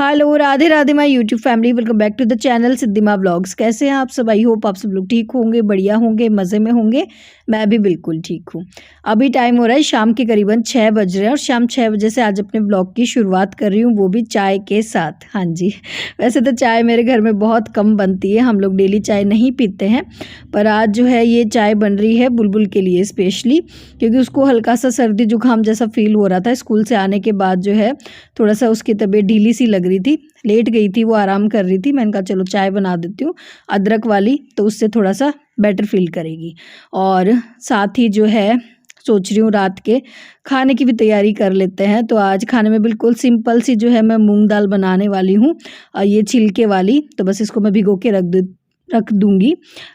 Hello Radhe Radhe my YouTube family, welcome back to the channel Siddhima vlogs. कैसे हैं आप सब? आई होप आप सब लोग ठीक होंगे, बढ़िया होंगे, मज़े में होंगे। मैं भी बिल्कुल ठीक हूँ। अभी टाइम हो रहा है शाम के करीबन 6 बज रहे हैं और शाम 6 बजे से आज अपने व्लॉग की शुरुआत कर रही हूँ, वो भी चाय के साथ। हाँ जी, वैसे तो चाय मेरे घर में बहुत कम बनती है, हम लोग डेली चाय नहीं पीते हैं, पर आज जो है ये चाय बन रही है बुलबुल के लिए स्पेशली, क्योंकि उसको हल्का सा सर्दी जुकाम जैसा फील हो रहा था। स्कूल से आने के बाद जो है थोड़ा सा उसकी तबीयत ढीली सी लग रही थी, लेट गई थी, वो आराम कर रही थी। मैंने कहा चलो चाय बना देती हूँ अदरक वाली, तो उससे थोड़ा सा बेटर फील करेगी। और साथ ही जो है सोच रही हूँ रात के खाने की भी तैयारी कर लेते हैं। तो आज खाने में बिल्कुल सिंपल सी जो है मैं मूंग दाल बनाने वाली हूँ, ये छिलके वाली। तो बस इसको मैं भिगो के रख दूंगी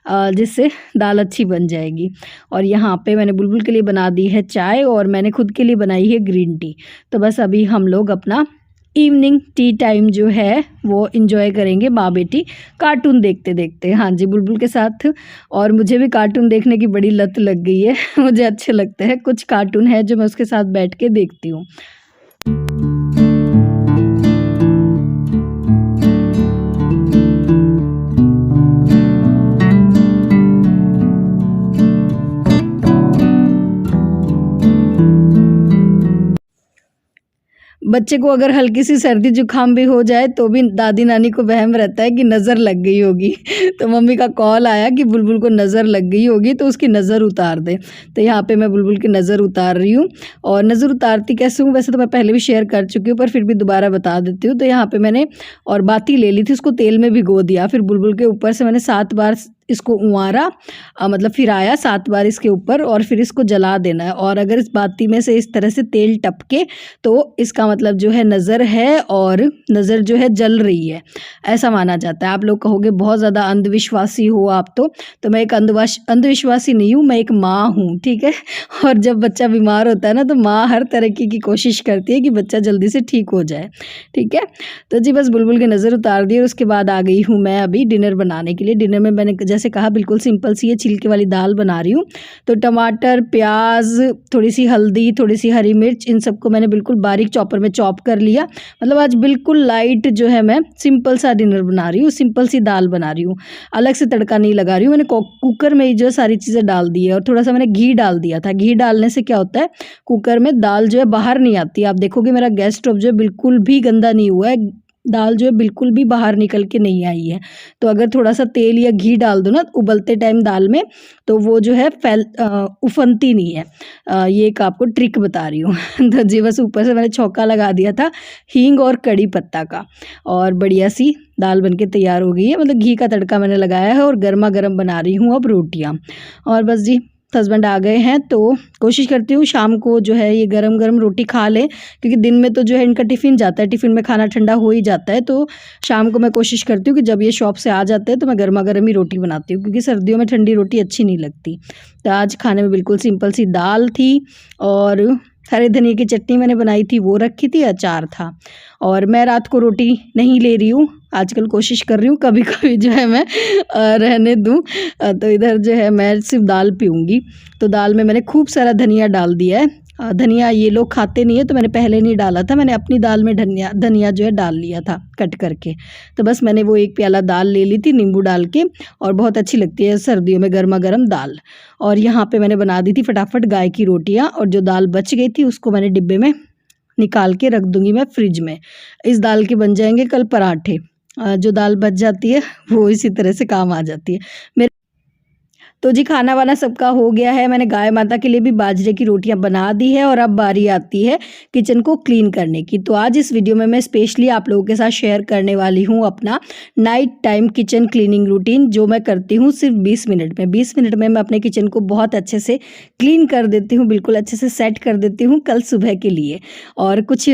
जिससे दाल अच्छी बन जाएगी। और यहाँ पे मैंने बुलबुल के लिए बना दी है चाय और मैंने खुद के लिए बनाई है ग्रीन टी। तो बस अभी हम लोग अपना इवनिंग टी टाइम जो है वो इन्जॉय करेंगे, माँ बेटी कार्टून देखते देखते। हाँ जी, बुलबुल के साथ। और मुझे भी कार्टून देखने की बड़ी लत लग गई है मुझे अच्छे लगते हैं कुछ कार्टून है जो मैं उसके साथ बैठ के देखती हूँ। बच्चे को अगर हल्की सी सर्दी जुकाम भी हो जाए तो भी दादी नानी को वहम रहता है कि नज़र लग गई होगी तो मम्मी का कॉल आया कि बुलबुल को नज़र लग गई होगी तो उसकी नज़र उतार दे। तो यहाँ पे मैं बुलबुल की नज़र उतार रही हूँ। और नज़र उतारती कैसे हूँ वैसे तो मैं पहले भी शेयर कर चुकी हूँ, पर फिर भी दोबारा बता देती हूँ। तो यहाँ पे मैंने और बाती ले ली थी, उसको तेल में भिगो दिया, फिर बुलबुल के ऊपर से मैंने 7 बार इसको उंवारा, मतलब फिराया 7 बार इसके ऊपर, और फिर इसको जला देना है। और अगर इस बाती में से इस तरह से तेल टपके तो इसका मतलब जो है नज़र है और नज़र जो है जल रही है, ऐसा माना जाता है। आप लोग कहोगे बहुत ज़्यादा अंधविश्वासी हो आप, तो मैं एक अंधविश्वासी नहीं हूँ, मैं एक माँ हूँ, ठीक है। और जब बच्चा बीमार होता है ना तो माँ हर तरीके की कोशिश करती है कि बच्चा जल्दी से ठीक हो जाए, ठीक है। तो जी बस बुलबुल की नज़र उतार दी और उसके बाद आ गई हूँ मैं अभी डिनर बनाने के लिए। डिनर में मैंने जैसे कहा बिल्कुल सिंपल सी ये छिलके वाली दाल बना रही हूँ। तो टमाटर, प्याज, थोड़ी सी हल्दी, थोड़ी सी हरी मिर्च, इन सबको मैंने बिल्कुल बारीक चॉपर में चॉप कर लिया। मतलब आज बिल्कुल लाइट जो है मैं सिंपल सा डिनर बना रही हूँ, सिंपल सी दाल बना रही हूँ, अलग से तड़का नहीं लगा रही हूँ। मैंने कुकर में ही जो सारी चीज़ें डाल दी है और थोड़ा सा मैंने घी डाल दिया था। घी डालने से क्या होता है, कुकर में दाल जो है बाहर नहीं आती। आप देखोगे मेरा गैस स्टोव जो है बिल्कुल भी गंदा नहीं हुआ है, दाल जो है बिल्कुल भी बाहर निकल के नहीं आई है। तो अगर थोड़ा सा तेल या घी डाल दो ना उबलते टाइम दाल में, तो वो जो है उफनती नहीं है। ये एक आपको ट्रिक बता रही हूँ तो जी बस ऊपर से मैंने छौंका लगा दिया था हींग और कड़ी पत्ता का, और बढ़िया सी दाल बनके तैयार हो गई है। मतलब घी का तड़का मैंने लगाया है और गर्मा गर्म बना रही हूँ अब रोटियाँ। और बस जी हस्बैंड आ गए हैं तो कोशिश करती हूँ शाम को जो है ये गरम गरम रोटी खा लें, क्योंकि दिन में तो जो है इनका टिफ़िन जाता है, टिफ़िन में खाना ठंडा हो ही जाता है। तो शाम को मैं कोशिश करती हूँ कि जब ये शॉप से आ जाते हैं तो मैं गर्मा गर्म ही रोटी बनाती हूँ, क्योंकि सर्दियों में ठंडी रोटी अच्छी नहीं लगती। तो आज खाने में बिल्कुल सिंपल सी दाल थी और हरे धनिया की चटनी मैंने बनाई थी, वो रखी थी, अचार था। और मैं रात को रोटी नहीं ले रही हूँ आजकल, कोशिश कर रही हूँ कभी कभी जो है मैं रहने दूँ। तो इधर जो है मैं सिर्फ दाल पीऊँगी। तो दाल में मैंने खूब सारा धनिया डाल दिया है। धनिया ये लोग खाते नहीं है तो मैंने पहले नहीं डाला था, मैंने अपनी दाल में धनिया जो है डाल लिया था कट करके। तो बस मैंने वो 1 प्याला दाल ले ली थी नींबू डाल के, और बहुत अच्छी लगती है सर्दियों में गर्मा गर्म दाल। और यहाँ पे मैंने बना दी थी फटाफट गाय की रोटियाँ, और जो दाल बच गई थी उसको मैंने डिब्बे में निकाल के रख दूँगी मैं फ्रिज में। इस दाल के बन जाएंगे कल पराठे। जो दाल बच जाती है वो इसी तरह से काम आ जाती है मेरे। तो जी खाना वाना सबका हो गया है, मैंने गाय माता के लिए भी बाजरे की रोटियां बना दी है और अब बारी आती है किचन को क्लीन करने की। तो आज इस वीडियो में मैं स्पेशली आप लोगों के साथ शेयर करने वाली हूं अपना night time kitchen cleaning routine, जो मैं करती हूं सिर्फ 20 मिनट में। 20 मिनट में मैं अपने किचन को बहुत अच्छे से क्लीन कर देती हूँ, बिल्कुल अच्छे से सेट कर देती हूँ कल सुबह के लिए। और कुछ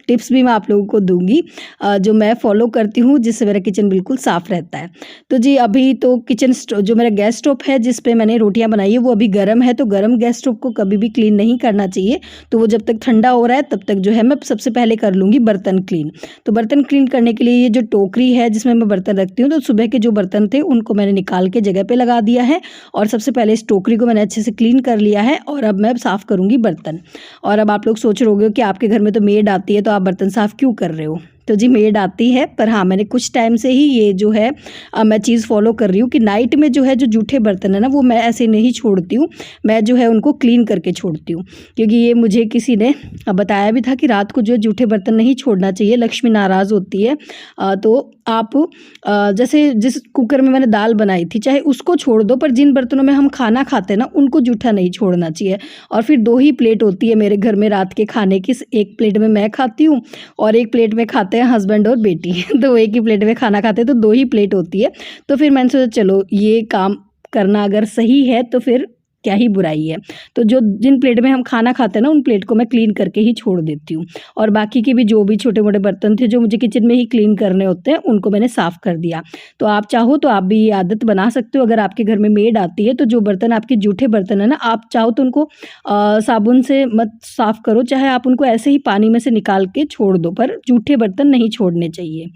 टिप्स भी मैं आप लोगों को दूँगी जो मैं फॉलो करती हूँ, जिससे मेरा किचन बिल्कुल साफ़ रहता है। तो जी अभी तो किचन जो मेरा गैस स्टोव है जिस पे मैंने रोटियां बनाई है वो अभी गर्म है, तो गर्म गैस स्टोव को कभी भी क्लीन नहीं करना चाहिए। तो वो जब तक ठंडा हो रहा है तब तक जो है मैं सबसे पहले कर लूँगी बर्तन क्लीन। तो बर्तन क्लीन करने के लिए ये जो टोकरी है जिसमें मैं बर्तन रखती हूँ, तो सुबह के जो बर्तन थे उनको मैंने निकाल के जगह पे लगा दिया है, और सबसे पहले इस टोकरी को मैंने अच्छे से क्लीन कर लिया है। और अब मैं साफ़ करूँगी बर्तन। और अब आप लोग सोच रहे होगे कि आपके घर में तो मेड आती है तो आप बर्तन साफ़ क्यों कर रहे हो, तो जी मेड आती है, पर हाँ मैंने कुछ टाइम से ही ये जो है मैं चीज़ फॉलो कर रही हूँ कि नाइट में जो है जो जूठे बर्तन है ना वो मैं ऐसे नहीं छोड़ती हूँ, मैं जो है उनको क्लीन करके छोड़ती हूँ। क्योंकि ये मुझे किसी ने बताया भी था कि रात को जो है जूठे बर्तन नहीं छोड़ना चाहिए, लक्ष्मी नाराज़ होती है। तो आप जैसे जिस कुकर में मैंने दाल बनाई थी चाहे उसको छोड़ दो, पर जिन बर्तनों में हम खाना खाते हैं ना उनको जूठा नहीं छोड़ना चाहिए। और फिर 2 ही प्लेट होती है मेरे घर में रात के खाने की, एक प्लेट में मैं खाती हूँ और एक प्लेट में खाते हैं हस्बैंड और बेटी। तो एक ही प्लेट में खाना खाते हैं, तो 2 ही प्लेट होती है। तो फिर मैंने सोचा चलो ये काम करना अगर सही है तो फिर क्या ही बुराई है। तो जो जिन प्लेट में हम खाना खाते हैं ना उन प्लेट को मैं क्लीन करके ही छोड़ देती हूँ। और बाकी के भी जो भी छोटे मोटे बर्तन थे जो मुझे किचन में ही क्लीन करने होते हैं उनको मैंने साफ़ कर दिया। तो आप चाहो तो आप भी ये आदत बना सकते हो। अगर आपके घर में मेड आती है तो जो बर्तन आपके जूठे बर्तन है ना, आप चाहो तो उनको साबुन से मत साफ़ करो, चाहे आप उनको ऐसे ही पानी में से निकाल के छोड़ दो, पर जूठे बर्तन नहीं छोड़ने चाहिए।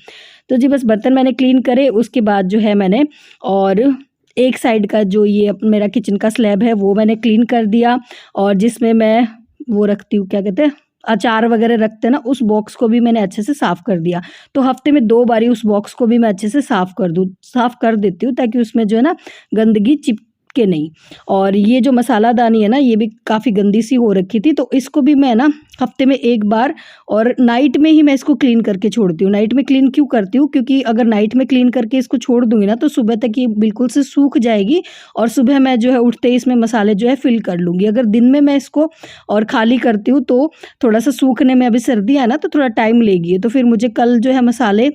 तो जी बस बर्तन मैंने क्लीन करे, उसके बाद जो है मैंने और एक साइड का जो ये मेरा किचन का स्लैब है वो मैंने क्लीन कर दिया। और जिसमें मैं वो रखती हूँ, क्या कहते हैं, अचार वगैरह रखते हैं ना, उस बॉक्स को भी मैंने अच्छे से साफ़ कर दिया। तो हफ्ते में 2 बारी उस बॉक्स को भी मैं अच्छे से साफ़ कर देती हूँ, ताकि उसमें जो है ना गंदगी चिपके नहीं। और ये जो मसालादानी है ना ये भी काफ़ी गंदी सी हो रखी थी, तो इसको भी मैं ना हफ्ते में 1 बार और नाइट में ही मैं इसको क्लीन करके छोड़ती हूँ। नाइट में क्लीन क्यों करती हूँ, क्योंकि अगर नाइट में क्लीन करके इसको छोड़ दूँगी ना तो सुबह तक ये बिल्कुल से सूख जाएगी और सुबह मैं जो है उठते ही इसमें मसाले जो है फ़िल कर लूँगी। अगर दिन में मैं इसको और खाली करती हूँ तो थोड़ा-सा सूखने में, अभी सर्दी है ना तो थोड़ा टाइम लेगी, तो फिर मुझे कल जो है मसाले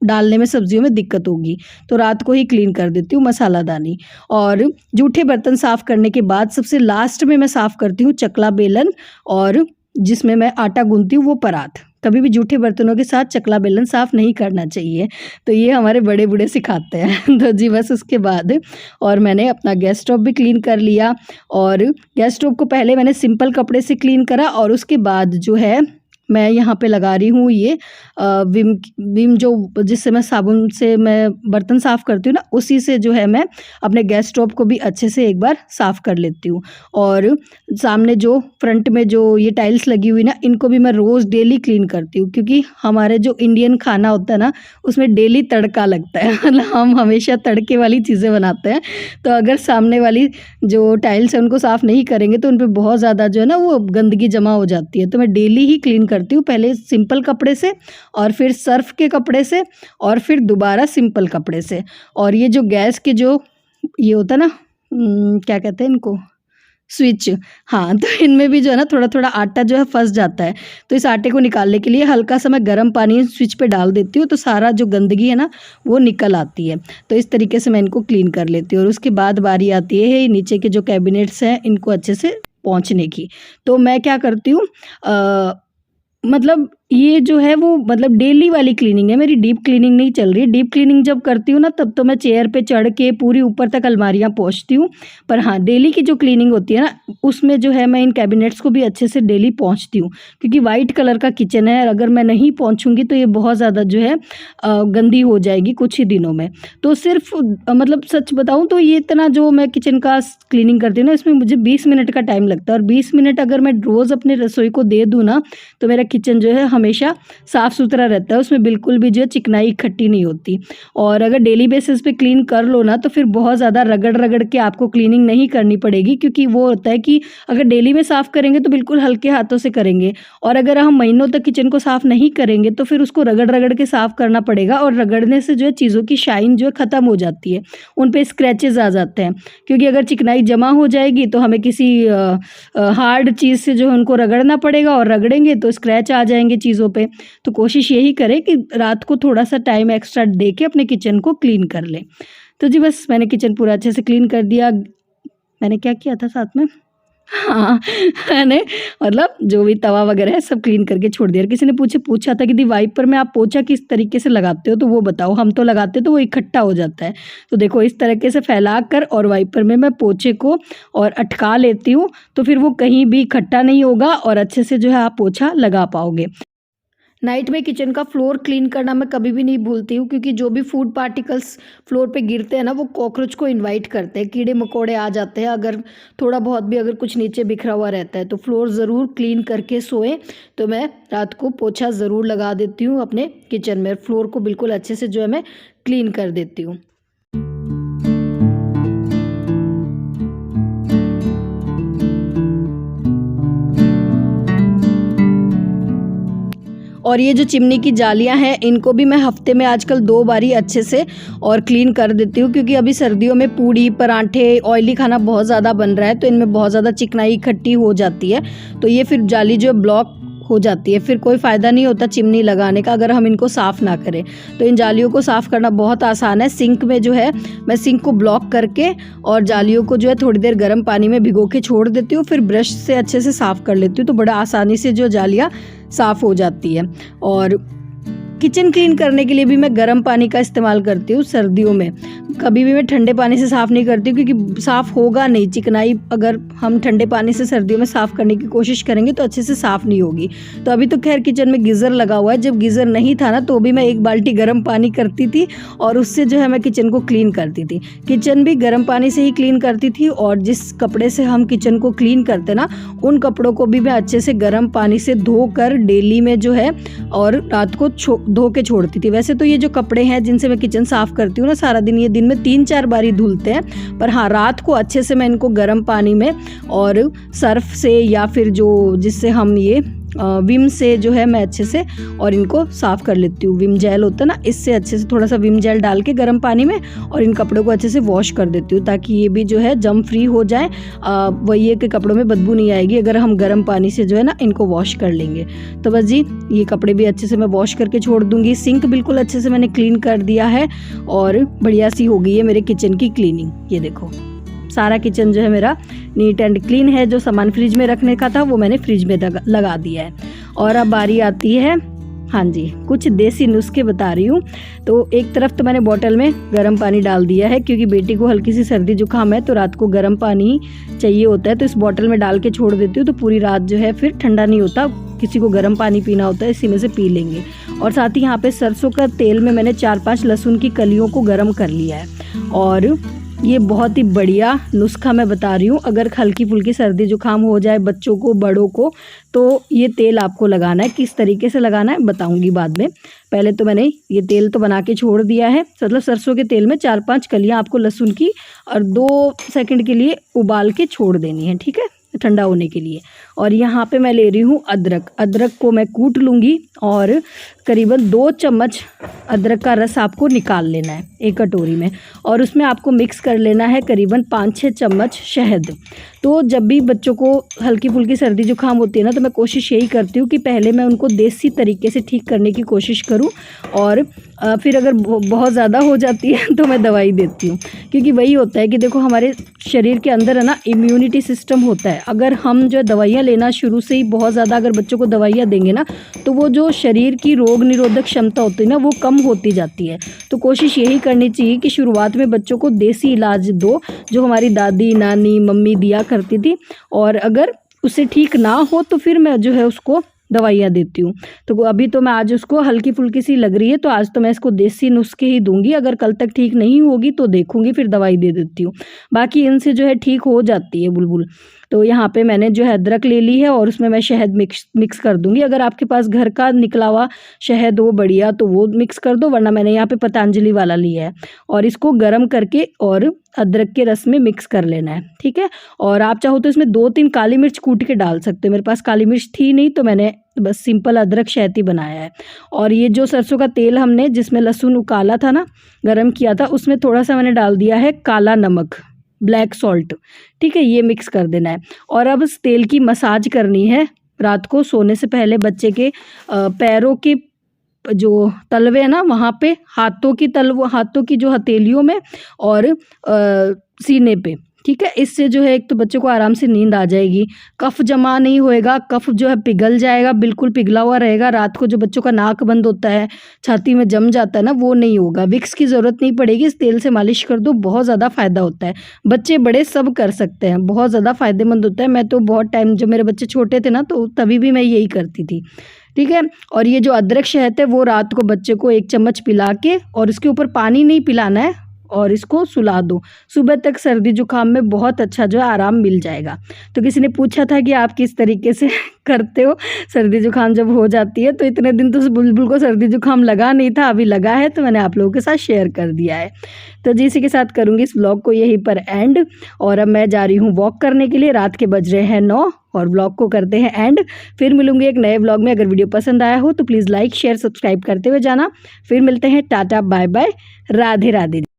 डालने में सब्जियों में दिक्कत होगी। तो रात को ही क्लीन कर देती हूँ मसालादानी। और जूठे बर्तन साफ़ करने के बाद सबसे लास्ट में मैं साफ़ करती हूँ चकला बेलन, और जिसमें मैं आटा गूँथती हूँ वो परात। कभी भी जूठे बर्तनों के साथ चकला बेलन साफ़ नहीं करना चाहिए, तो ये हमारे बड़े-बूढ़े सिखाते हैं। तो जी बस उसके बाद और मैंने अपना गैस स्टोव भी क्लीन कर लिया। और गैस स्टोव को पहले मैंने सिंपल कपड़े से क्लीन करा और उसके बाद जो है मैं यहाँ पे लगा रही हूँ ये विम जो जिससे मैं साबुन से मैं बर्तन साफ़ करती हूँ ना, उसी से जो है मैं अपने गैस स्टोव को भी अच्छे से एक बार साफ़ कर लेती हूँ। और सामने जो फ्रंट में जो ये टाइल्स लगी हुई ना, इनको भी मैं रोज़ डेली क्लीन करती हूँ, क्योंकि हमारे जो इंडियन खाना होता है ना उसमें डेली तड़का लगता है। मतलब हम हमेशा तड़के वाली चीज़ें बनाते हैं। तो अगर सामने वाली जो टाइल्स है उनको साफ़ नहीं करेंगे तो उन पे बहुत ज़्यादा जो है ना वो गंदगी जमा हो जाती है। तो मैं डेली ही क्लीन करती हूँ, पहले सिंपल कपड़े से और फिर सर्फ़ के कपड़े से और फिर दोबारा सिंपल कपड़े से। और ये जो गैस के जो ये होता है ना क्या कहते हैं इनको, स्विच, हाँ, तो इनमें भी जो है ना थोड़ा-थोड़ा आटा जो है फँस जाता है। तो इस आटे को निकालने के लिए हल्का-सा मैं गर्म पानी स्विच पे डाल देती हूँ, तो सारा जो गंदगी है ना वो निकल आती है। तो इस तरीके से मैं इनको क्लीन कर लेती हूँ। और उसके बाद बारी आती है नीचे के जो कैबिनेट्स हैं इनको अच्छे से पोंछने की। तो मैं क्या करती हूँ मतलब ये जो है वो मतलब डेली वाली क्लीनिंग है मेरी, डीप क्लीनिंग नहीं चल रही है। डीप क्लीनिंग जब करती हूँ ना तब तो मैं चेयर पे चढ़ के पूरी ऊपर तक अलमारियाँ पोंछती हूँ। पर हाँ, डेली की जो क्लीनिंग होती है ना उसमें जो है मैं इन कैबिनेट्स को भी अच्छे से डेली पोंछती हूँ, क्योंकि वाइट कलर का किचन है, अगर मैं नहीं पोंछूँगी तो ये बहुत ज़्यादा जो है गंदी हो जाएगी कुछ ही दिनों में। तो सिर्फ मतलब सच बताऊँ तो ये इतना जो मैं किचन का क्लीनिंग करती हूँ ना इसमें मुझे 20 मिनट का टाइम लगता है। और 20 मिनट अगर मैं रोज़ अपने रसोई को दे दूँ ना तो मेरा किचन जो है हमेशा साफ़ सुथरा रहता है, उसमें बिल्कुल भी जो है चिकनाई इकट्ठी नहीं होती। और अगर डेली बेसिस पे क्लीन कर लो ना तो फिर बहुत ज़्यादा रगड़-रगड़ के आपको क्लीनिंग नहीं करनी पड़ेगी, क्योंकि वो होता है कि अगर डेली में साफ़ करेंगे तो बिल्कुल हल्के हाथों से करेंगे, और अगर हम महीनों तक किचन को साफ़ नहीं करेंगे तो फिर उसको रगड़-रगड़ के साफ़ करना पड़ेगा, और रगड़ने से जो है चीज़ों की शाइन जो है ख़त्म हो जाती है, उन पे स्क्रैचेज़ आ जाते हैं। क्योंकि अगर चिकनाई जमा हो जाएगी तो हमें किसी हार्ड चीज़ से जो है उनको रगड़ना पड़ेगा, और रगड़ेंगे तो स्क्रैच आ जाएँगे चीज़ों पे। तो कोशिश यही करें कि रात को थोड़ा-सा टाइम एक्स्ट्रा दे के अपने किचन को क्लीन कर लें। तो जी बस मैंने किचन पूरा अच्छे से क्लीन कर दिया। मैंने क्या किया था साथ में? हाँ, मैंने मतलब जो भी तवा वगैरह है सब क्लीन करके छोड़ दिया। और किसी ने पूछा था कि दी वाइपर में आप पोंछा किस तरीके से लगाते हो? तो वो बताओ। हम तो लगाते तो वो इकट्ठा हो जाता है। तो देखो इस तरीके से फैला कर और वाइपर में मैं पोंछे को और अटका लेती हूँ, तो फिर वो कहीं भी इकट्ठा नहीं होगा और अच्छे से जो है आप पोंछा लगा पाओगे। नाइट में किचन का फ्लोर क्लीन करना मैं कभी भी नहीं भूलती हूँ, क्योंकि जो भी फूड पार्टिकल्स फ्लोर पे गिरते हैं ना, वो कॉकरोच को इनवाइट करते हैं, कीड़े मकोड़े आ जाते हैं। अगर थोड़ा बहुत भी अगर कुछ नीचे बिखरा हुआ रहता है तो फ्लोर ज़रूर क्लीन करके सोएं। तो मैं रात को पोछा ज़रूर लगा देती हूँ अपने किचन में, फ्लोर को बिल्कुल अच्छे से जो है मैं क्लीन कर देती हूँ। और ये जो चिमनी की जालियाँ हैं, इनको भी मैं हफ्ते में आजकल 2 बारी अच्छे से और क्लीन कर देती हूँ, क्योंकि अभी सर्दियों में पूड़ी पराठे ऑयली खाना बहुत ज़्यादा बन रहा है, तो इनमें बहुत ज़्यादा चिकनाई इकट्ठी हो जाती है। तो ये फिर जाली जो ब्लॉक हो जाती है, फिर कोई फ़ायदा नहीं होता चिमनी लगाने का अगर हम इनको साफ़ ना करें। तो इन जालियों को साफ़ करना बहुत आसान है। सिंक में जो है मैं सिंक को ब्लॉक करके और जालियों को जो है थोड़ी देर गर्म पानी में भिगो के छोड़ देती हूँ, फिर ब्रश से अच्छे से साफ़ कर लेती हूँ, तो बड़ा आसानी से जो जालियाँ साफ़ हो जाती है। और किचन क्लीन करने के लिए भी मैं गर्म पानी का इस्तेमाल करती हूँ सर्दियों में। कभी भी मैं ठंडे पानी से साफ़ नहीं करती हूँ, क्योंकि साफ़ होगा नहीं। चिकनाई अगर हम ठंडे पानी से सर्दियों में साफ़ करने की कोशिश करेंगे तो अच्छे से साफ़ नहीं होगी। तो अभी तो खैर किचन में गीज़र लगा हुआ है, जब गीज़र नहीं था ना तो भी मैं 1 बाल्टी गर्म पानी करती थी और उससे जो है मैं किचन को क्लीन करती थी। किचन भी गर्म पानी से ही क्लीन करती थी, और जिस कपड़े से हम किचन को क्लीन करते ना, उन कपड़ों को भी मैं अच्छे से गर्म पानी से धोकर डेली में जो है और रात को धो के छोड़ती थी। वैसे तो ये जो कपड़े हैं जिनसे मैं किचन साफ़ करती हूँ ना सारा दिन, ये दिन में 3-4 बारी धुलते हैं, पर हाँ रात को अच्छे से मैं इनको गर्म पानी में और सर्फ से या फिर जो जिससे हम ये विम से जो है मैं अच्छे से और इनको साफ़ कर लेती हूँ। विम जेल होता है ना, इससे अच्छे से थोड़ा सा विम जेल डाल के गर्म पानी में और इन कपड़ों को अच्छे से वॉश कर देती हूँ, ताकि ये भी जो है जम फ्री हो जाए। वही है कि कपड़ों में बदबू नहीं आएगी अगर हम गर्म पानी से जो है ना इनको वॉश कर लेंगे। तो बस जी, ये कपड़े भी अच्छे से मैं वॉश करके छोड़ दूँगी। सिंक बिल्कुल अच्छे से मैंने क्लीन कर दिया है और बढ़िया सी हो गई है मेरे किचन की क्लीनिंग। ये देखो, सारा किचन जो है मेरा नीट एंड क्लीन है। जो सामान फ्रिज में रखने का था वो मैंने फ्रिज में लगा दिया है। और अब बारी आती है, हाँ जी, कुछ देसी नुस्खे बता रही हूँ। तो एक तरफ तो मैंने बॉटल में गर्म पानी डाल दिया है, क्योंकि बेटी को हल्की सी सर्दी जुकाम है तो रात को गर्म पानी चाहिए होता है, तो इस बॉटल में डाल के छोड़ देती हूँ, तो पूरी रात जो है फिर ठंडा नहीं होता। किसी को गर्म पानी पीना होता है, इसी में से पी लेंगे। और साथ ही यहाँ पे सरसों का तेल में मैंने 4-5 लहसुन की कलियों को गर्म कर लिया है। और ये बहुत ही बढ़िया नुस्खा मैं बता रही हूँ, अगर हल्की फुल्की सर्दी जुकाम हो जाए बच्चों को बड़ों को, तो ये तेल आपको लगाना है। किस तरीके से लगाना है बताऊंगी बाद में। पहले तो मैंने ये तेल तो बना के छोड़ दिया है, मतलब सरसों के तेल में 4-5 कलियाँ आपको लहसुन की और 2 सेकंड के लिए उबाल के छोड़ देनी है, ठीक है, ठंडा होने के लिए। और यहाँ पे मैं ले रही हूँ अदरक। अदरक को मैं कूट लूँगी और करीबन 2 चम्मच अदरक का रस आपको निकाल लेना है एक कटोरी में, और उसमें आपको मिक्स कर लेना है करीबन 5-6 चम्मच शहद। तो जब भी बच्चों को हल्की फुल्की सर्दी जुकाम होती है ना, तो मैं कोशिश यही करती हूँ कि पहले मैं उनको देसी तरीके से ठीक करने की कोशिश करूँ, और फिर अगर बहुत ज़्यादा हो जाती है तो मैं दवाई देती हूँ। क्योंकि वही होता है कि देखो, हमारे शरीर के अंदर है ना इम्यूनिटी सिस्टम होता है। अगर हम जो दवाइयाँ लेना शुरू से ही बहुत ज़्यादा अगर बच्चों को दवाइयाँ देंगे ना, तो वो जो शरीर की रोग निरोधक क्षमता होती है ना, वो कम होती जाती है। तो कोशिश यही करनी चाहिए कि शुरुआत में बच्चों को देसी इलाज दो, जो हमारी दादी नानी मम्मी दिया करती थी, और अगर उससे ठीक ना हो तो फिर मैं जो है उसको दवाइयाँ देती हूँ। तो अभी तो मैं आज उसको हल्की फुल्की सी लग रही है, तो आज तो मैं इसको देसी नुस्खे ही दूंगी। अगर कल तक ठीक नहीं होगी तो देखूंगी, फिर दवाई दे देती हूँ। बाकी इनसे जो है ठीक हो जाती है बुलबुल। तो यहाँ पे मैंने जो है अदरक ले ली है और उसमें मैं शहद मिक्स कर दूंगी। अगर आपके पास घर का निकला हुआ शहद हो बढ़िया तो वो मिक्स कर दो, वरना मैंने यहाँ पे पतंजलि वाला लिया है। और इसको गर्म करके और अदरक के रस में मिक्स कर लेना है, ठीक है। और आप चाहो तो इसमें 2-3 काली मिर्च कूट के डाल सकते हो। मेरे पास काली मिर्च थी नहीं, तो मैंने बस सिंपल अदरक शहद ही बनाया है। और ये जो सरसों का तेल हमने जिसमें लहसुन उकाला था ना, गरम किया था, उसमें थोड़ा सा मैंने डाल दिया है काला नमक, ब्लैक सॉल्ट, ठीक है। ये मिक्स कर देना है। और अब इस तेल की मसाज करनी है रात को सोने से पहले। बच्चे के पैरों के जो तलवे है ना, वहाँ पे हाथों की जो हथेलियों में और सीने पे, ठीक है। इससे जो है एक तो बच्चे को आराम से नींद आ जाएगी, कफ जमा नहीं होएगा, कफ जो है पिघल जाएगा, बिल्कुल पिघला हुआ रहेगा। रात को जो बच्चों का नाक बंद होता है, छाती में जम जाता है ना, वो नहीं होगा। विक्स की ज़रूरत नहीं पड़ेगी, इस तेल से मालिश कर दो, बहुत ज़्यादा फ़ायदा होता है। बच्चे बड़े सब कर सकते हैं, बहुत ज़्यादा फ़ायदेमंद होता है। मैं तो बहुत टाइम, जब मेरे बच्चे छोटे थे ना, तो तभी भी मैं यही करती थी, ठीक है। और ये जो अदरक शहद है वो रात को बच्चे को 1 चम्मच पिला के और इसके ऊपर पानी नहीं पिलाना है और इसको सुला दो। सुबह तक सर्दी जुकाम में बहुत अच्छा जो है आराम मिल जाएगा। तो किसी ने पूछा था कि आप किस तरीके से करते हो सर्दी जुकाम जब हो जाती है, तो इतने दिन तो बुलबुल को सर्दी जुकाम लगा नहीं था, अभी लगा है तो मैंने आप लोगों के साथ शेयर कर दिया है। तो जी इसी के साथ करूँगी इस व्लॉग को यहीं पर एंड, और अब मैं जा रही हूँ वॉक करने के लिए। रात के बज रहे हैं 9 और व्लॉग को करते हैं एंड। फिर मिलूंगी एक नए व्लॉग में। अगर वीडियो पसंद आया हो तो प्लीज़ लाइक शेयर सब्सक्राइब करते हुए जाना। फिर मिलते हैं। Tata bye bye, Radhe Radhe.